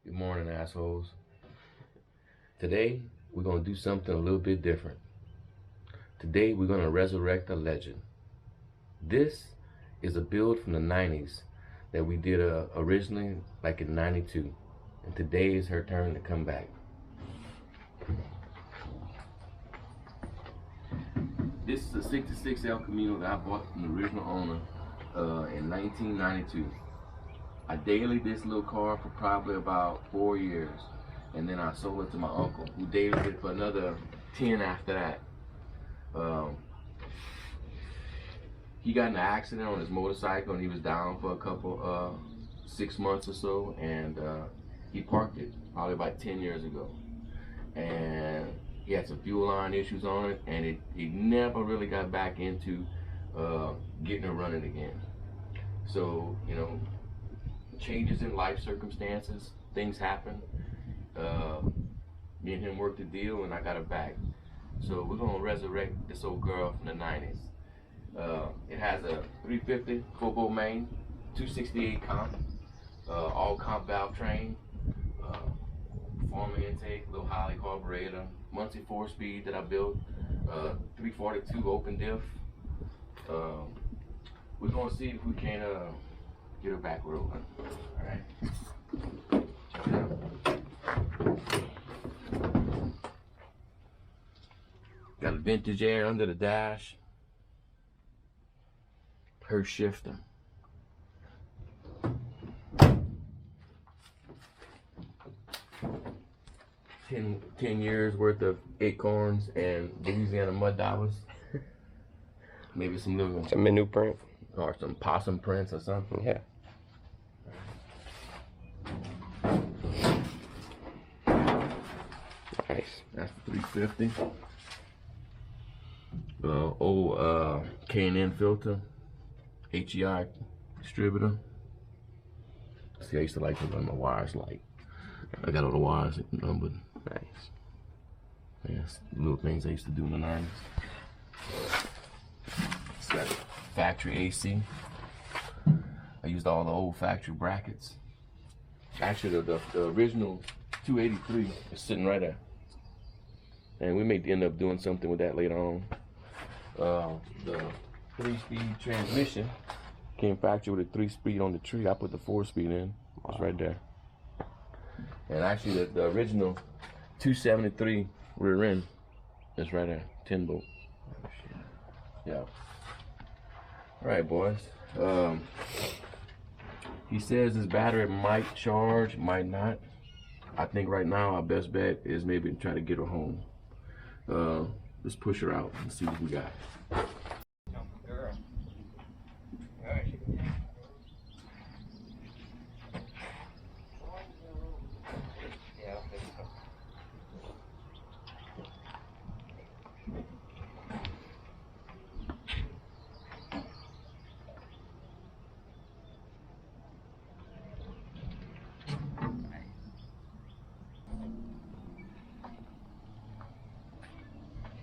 Good morning, assholes. Today, we're going to do something a little bit different. Today, we're going to resurrect a legend. This is a build from the 90s that we did originally like in 92. And today is her turn to come back. This is a 66L Camino that I bought from the original owner in 1992. I dailied this little car for probably about 4 years, and then I sold it to my uncle, who dailied it for another 10 after that. He got in an accident on his motorcycle, and he was down for a couple, 6 months or so, and he parked it probably about 10 years ago. And he had some fuel line issues on it, and he never really got back into getting it running again. So, you know, changes in life circumstances, things happen. Me and him worked a deal, and I got it back. So we're gonna resurrect this old girl from the 90s. It has a 350 4-bolt main, 268 comp, all comp valve train, performing intake, little Holley carburetor, Muncie 4-speed that I built, 342 open diff. We're gonna see if we can get her back rolling. All right. Check it out. Got a vintage air under the dash. Her shifter. 10 years worth of acorns and Louisiana mud dollars. Maybe some little Some menu print. or some possum prints or something. Yeah. Nice. That's the 350. Old K&N filter, HEI distributor. See, I used to like to run my wires light. I got all the wires numbered. Nice. Yes, little things I used to do in the 90s. It's got factory AC. I used all the old factory brackets. Actually, the original 283 is sitting right there. And we may end up doing something with that later on. The 3-speed transmission came factory with a 3-speed on the tree. I put the 4-speed in. It's right there. And actually, the original 273 rear end is right there, 10 bolt. Oh, shit. Yeah. All right, boys. He says his battery might charge, might not. I think right now our best bet is maybe try to get her home. Let's push her out and see what we got.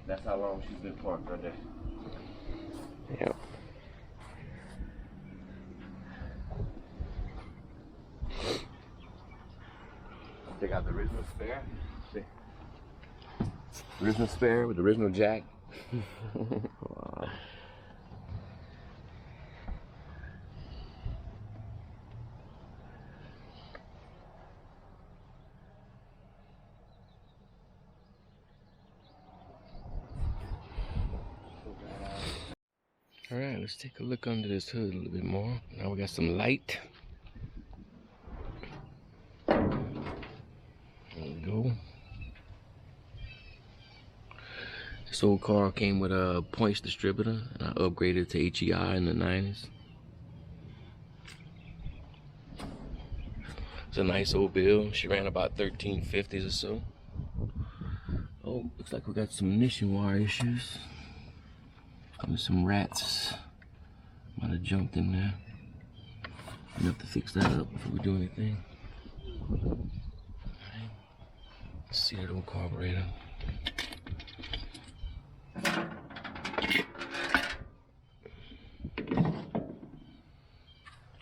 That's how long she's been parked right there. Yep. Take out the original spare. See? Original spare with the original jack. Wow. All right, let's take a look under this hood a little bit more. Now we got some light. There we go. This old car came with a points distributor, and I upgraded to HEI in the 90s. It's a nice old build. She ran about 1350s or so. Oh, looks like we got some ignition wire issues. There's some rats. Might have jumped in there. We have to fix that up before we do anything. Right. Let's see that old carburetor.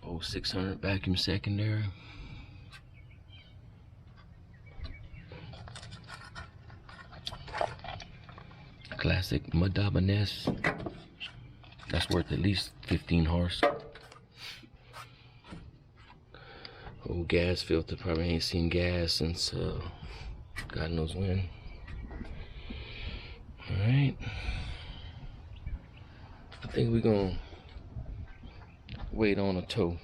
Oh, 600 vacuum secondary. classic Madabaness. That's worth at least 15 horse. Old gas filter, probably ain't seen gas since God knows when. Alright. I think we're gonna wait on a tow.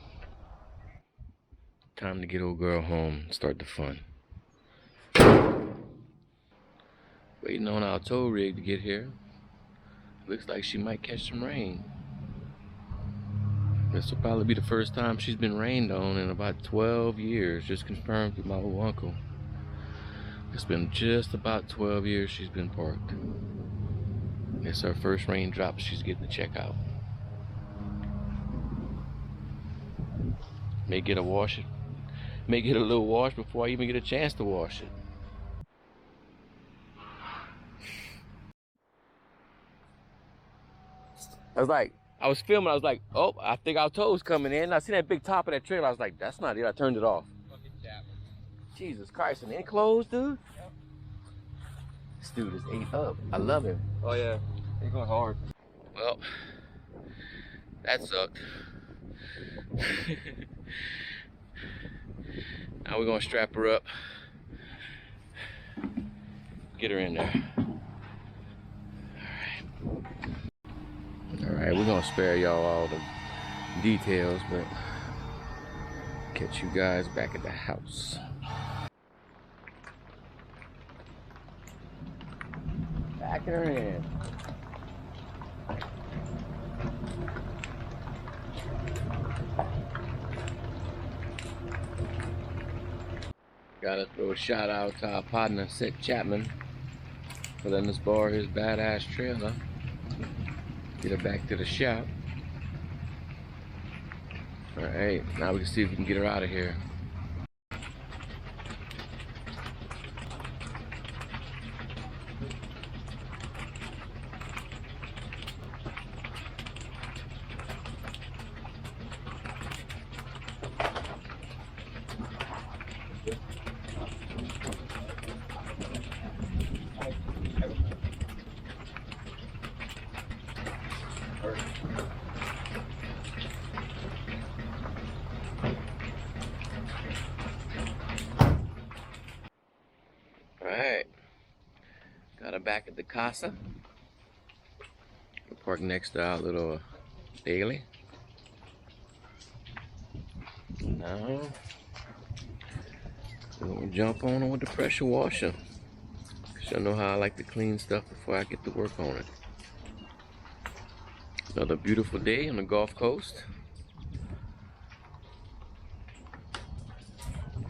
Time to get old girl home and start the fun. Waiting on our tow rig to get here. Looks like she might catch some rain. This will probably be the first time she's been rained on in about 12 years. Just confirmed with my old uncle. It's been just about 12 years she's been parked. It's her first raindrop she's getting to check out. May get a wash it. May get a little wash before I even get a chance to wash it. I was filming, I was like, oh, I think our tow's coming in. I see that big top of that trailer, I was like, that's not it. I turned it off. Jesus Christ, an enclosed, dude? Yep. This dude is ate up. I love him. Oh yeah, he goes hard. Well, that sucked. Now we're gonna strap her up. Get her in there. Alright, we're gonna spare y'all all the details, but catch you guys back at the house. Back her in. Gotta throw a shout out to our partner, Seth Chapman, for letting us borrow his badass trailer. Get her back to the shop. Alright, now we can see if we can get her out of here. Alright, got her back at the casa. We'll park next to our little daily. Now, we're gonna jump on with the pressure washer. Cause y'all know how I like to clean stuff before I get to work on it. Another beautiful day on the Gulf Coast.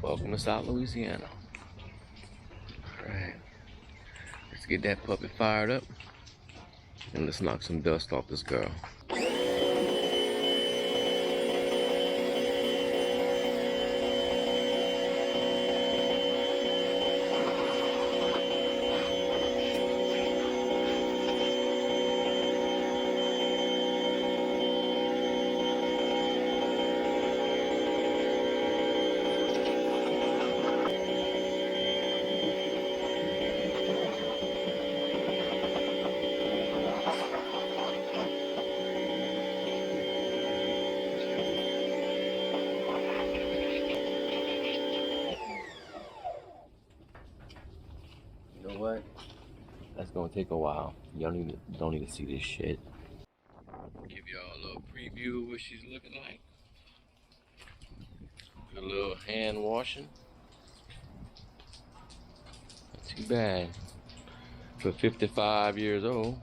Welcome to South Louisiana. Alright, let's get that puppy fired up and let's knock some dust off this girl. What? That's gonna take a while. Y'all don't need to see this shit. Give y'all a little preview of what she's looking like. Do a little hand washing. Not too bad for 55 years old.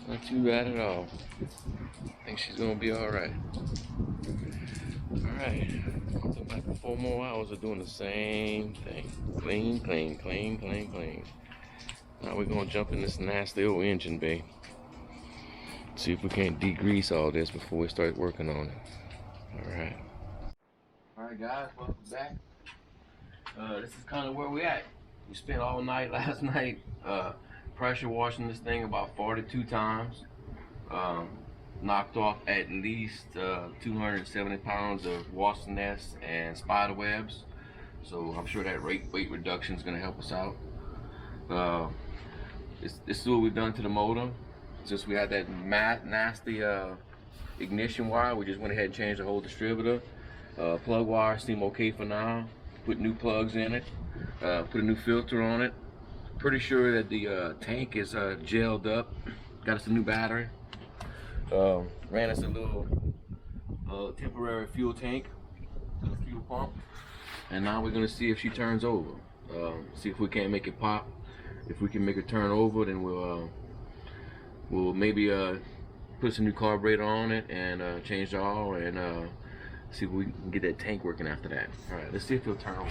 Not too bad at all. I think she's gonna be all right. Alright, took like 4 more hours of doing the same thing. Clean, clean, clean, clean, clean. Now we're gonna jump in this nasty old engine bay. See if we can't degrease all this before we start working on it. Alright. Alright guys, welcome back. This is kind of where we at. We spent all night last night pressure washing this thing about 42 times. Knocked off at least 270 pounds of wasp nests and spider webs. So I'm sure that weight reduction is going to help us out. This is what we've done to the motor. Since we had that nasty ignition wire, we just went ahead and changed the whole distributor. Plug wire seem okay for now. Put new plugs in it. Put a new filter on it. Pretty sure that the tank is gelled up. Got us a new battery. Ran us a little temporary fuel tank to the fuel pump. And now we're gonna see if she turns over. See if we can't make it pop. If we can make her turn over, then we'll maybe put some new carburetor on it and change the oil and see if we can get that tank working after that. All right, let's see if it'll turn over.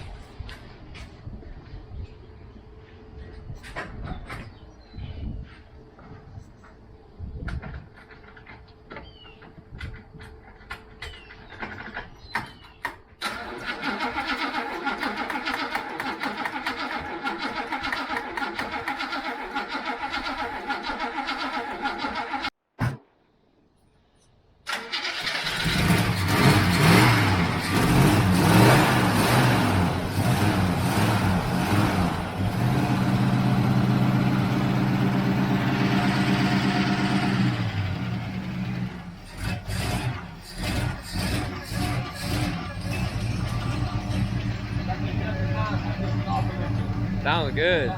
Sounds good.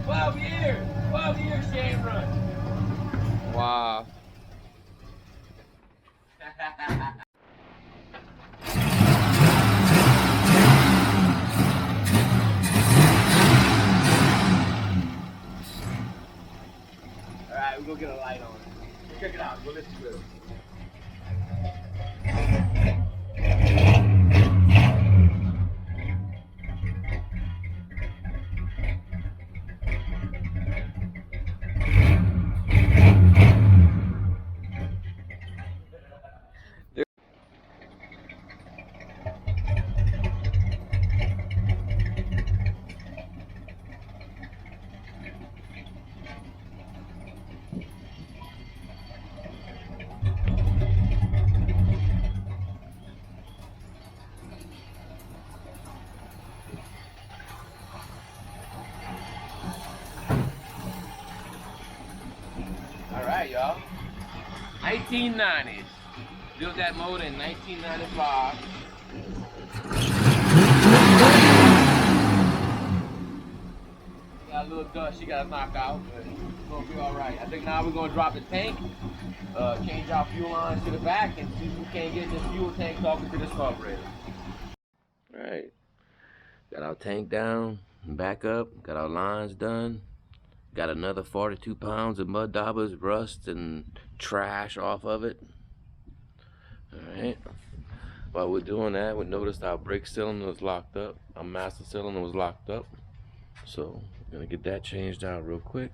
12 years! 12 years she ain't run. Wow. Alright, we're gonna get a light on it. Check it out, go listen to it. Alright, y'all. 1990s. Built that motor in 1995. Got a little dust she got to knock out, but it's gonna be alright. I think now we're gonna drop the tank, change our fuel lines to the back, and see if we can't get this fuel tank talking to this carburetor. Alright. Got our tank down, back up, got our lines done. Got another 42 pounds of mud daubers, rust, and trash off of it. Alright. While we're doing that, we noticed our brake cylinder was locked up. Our master cylinder was locked up. So, we're gonna get that changed out real quick.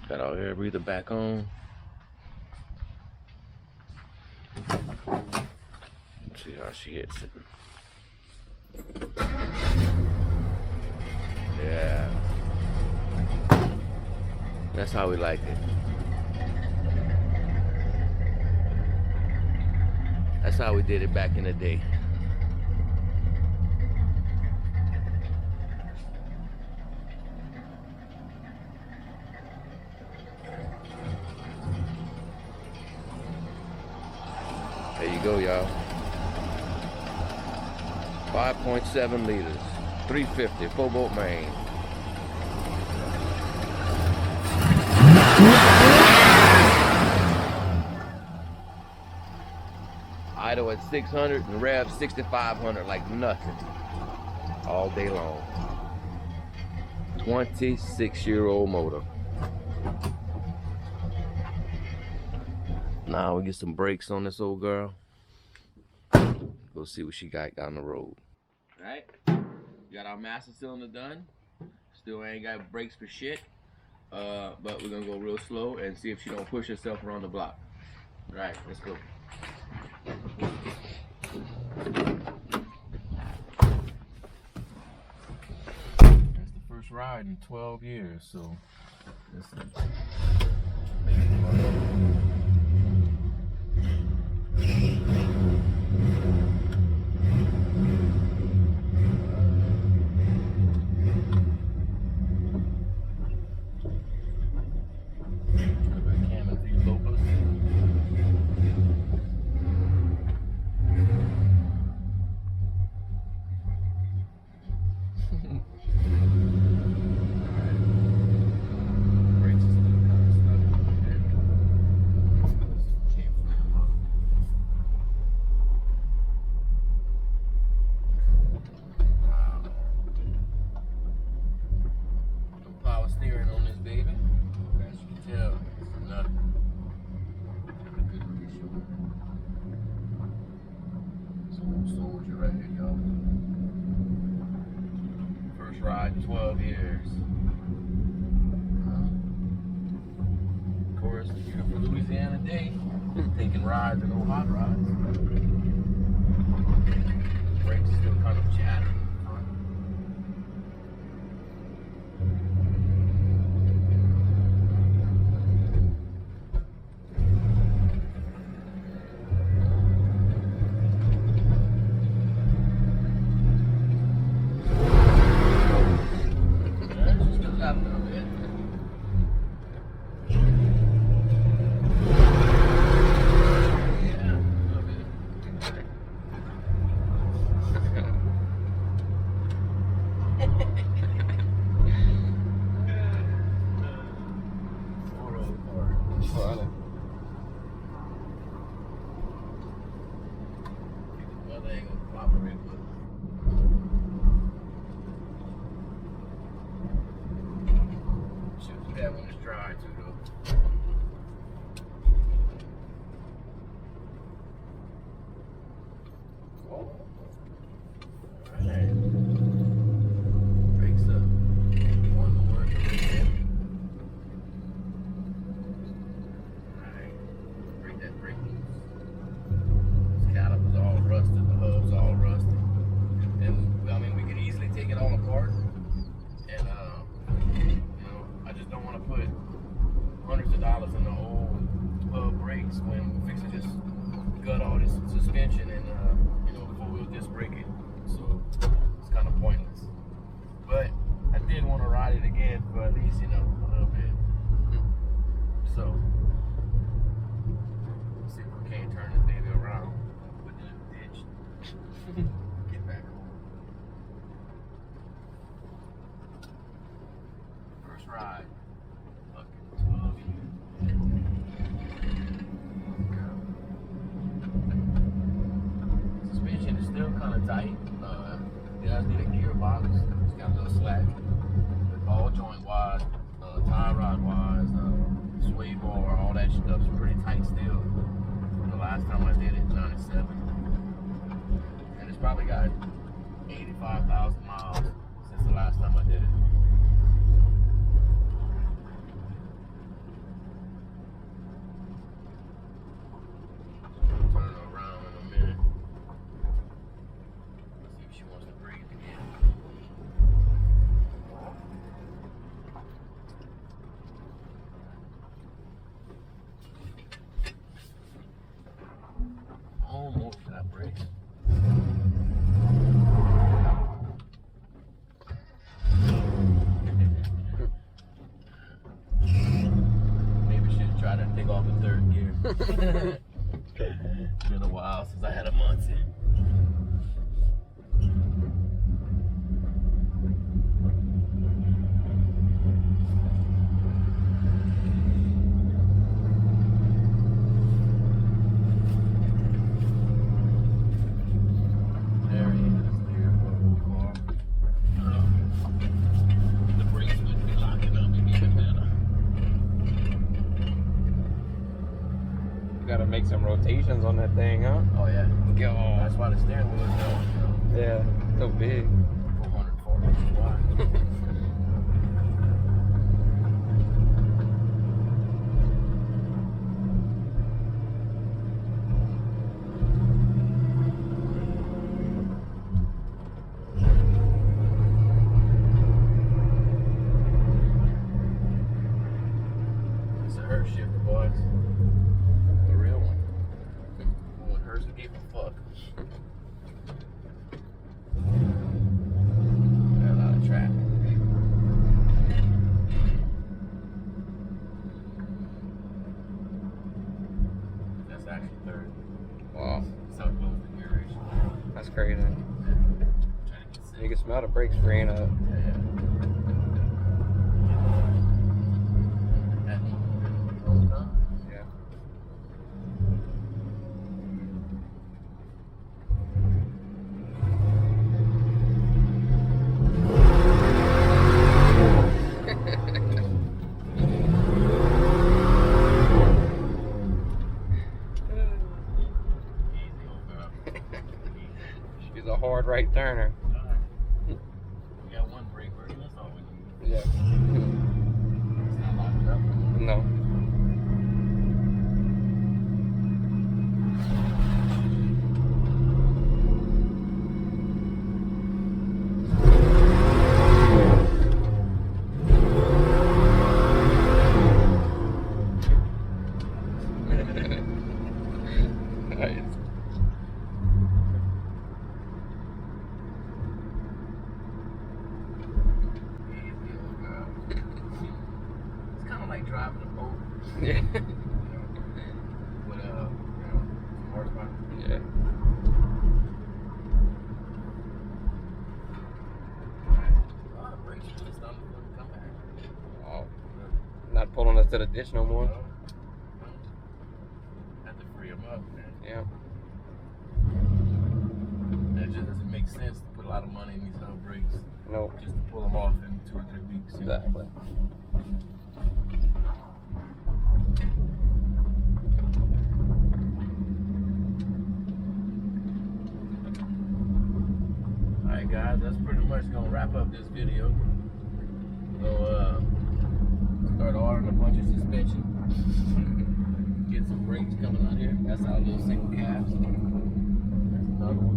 Got our air breather back on. Let's see how she hits it. Yeah. That's how we like it. That's how we did it back in the day. There you go, y'all. 5.7 liters, 350, 4-bolt main. Idle at 600 and rev 6,500 like nothing all day long. 26-year-old motor. Now we get some brakes on this old girl. Go see what she got down the road. Alright, got our master cylinder done. Still ain't got brakes for shit. But we're gonna go real slow and see if she don't push herself around the block. Alright, let's go. That's the first ride in 12 years, so let's see. ride 12 years. Of course, beautiful Louisiana day, taking rides and no hot rods. Brakes still kind of chattering in front. That one is dry too, though. Alright. Brakes up. One more. Alright. Break that brake loose. This caliper's all rusted, the hub's all rusted. And I mean, we could easily take it all apart. And I just don't want to put hundreds of dollars in the old hub brakes when we fix to just gut all this suspension and four-wheel disc brake it. So it's kind of pointless. But I did want to ride it again for at least a little bit. So let's see if we can't turn this baby around. Put it in the ditch. Get back home. First ride. Fucking 12 years. Suspension is still kind of tight. It does need a gearbox. It's got a little slack. Ball joint wise, tie rod wise, sway bar, all that stuff's pretty tight still. From the last time I did it, 97. And it's probably got 85,000 miles since the last time I did it. Turn her around in a minute. Let's see if she wants to breathe again. Almost got brakes. Maybe should have tried to take off the third gear. It's been a while since I had a Muncie. There he is, there for the car. The brakes wouldn't be locking up and getting better. Gotta make some rotations on that thing, huh? Oh yeah. Go. That's why the steering wheel is going, Yeah, so big. 440 inches wide. It's a Hurt shifter, boys. A real one. When Hurts gave a fuck. Got a lot of traffic. That's actually third. Wow, That's how close the gear ratio. that's crazy. Trying to get sick. You can smell the brakes spraying up. Yeah. That whole time. Yeah. Easy, old girl. Easy. She's a hard right turner. We got one brake working. Yeah. It's not locking up. No. Nice. It's kind of like driving a boat. Yeah. With horsepower. Yeah. Oh. Not pulling us to the ditch no more. Have to free them up, man. Yeah. It just doesn't make sense to put a lot of money in these hub brakes No. just to pull them off in 2 or 3 weeks. You know? Exactly. Alright guys, that's pretty much gonna wrap up this video. So start ordering a bunch of suspension. Get some brakes coming out here. That's our little single calves. That's another one.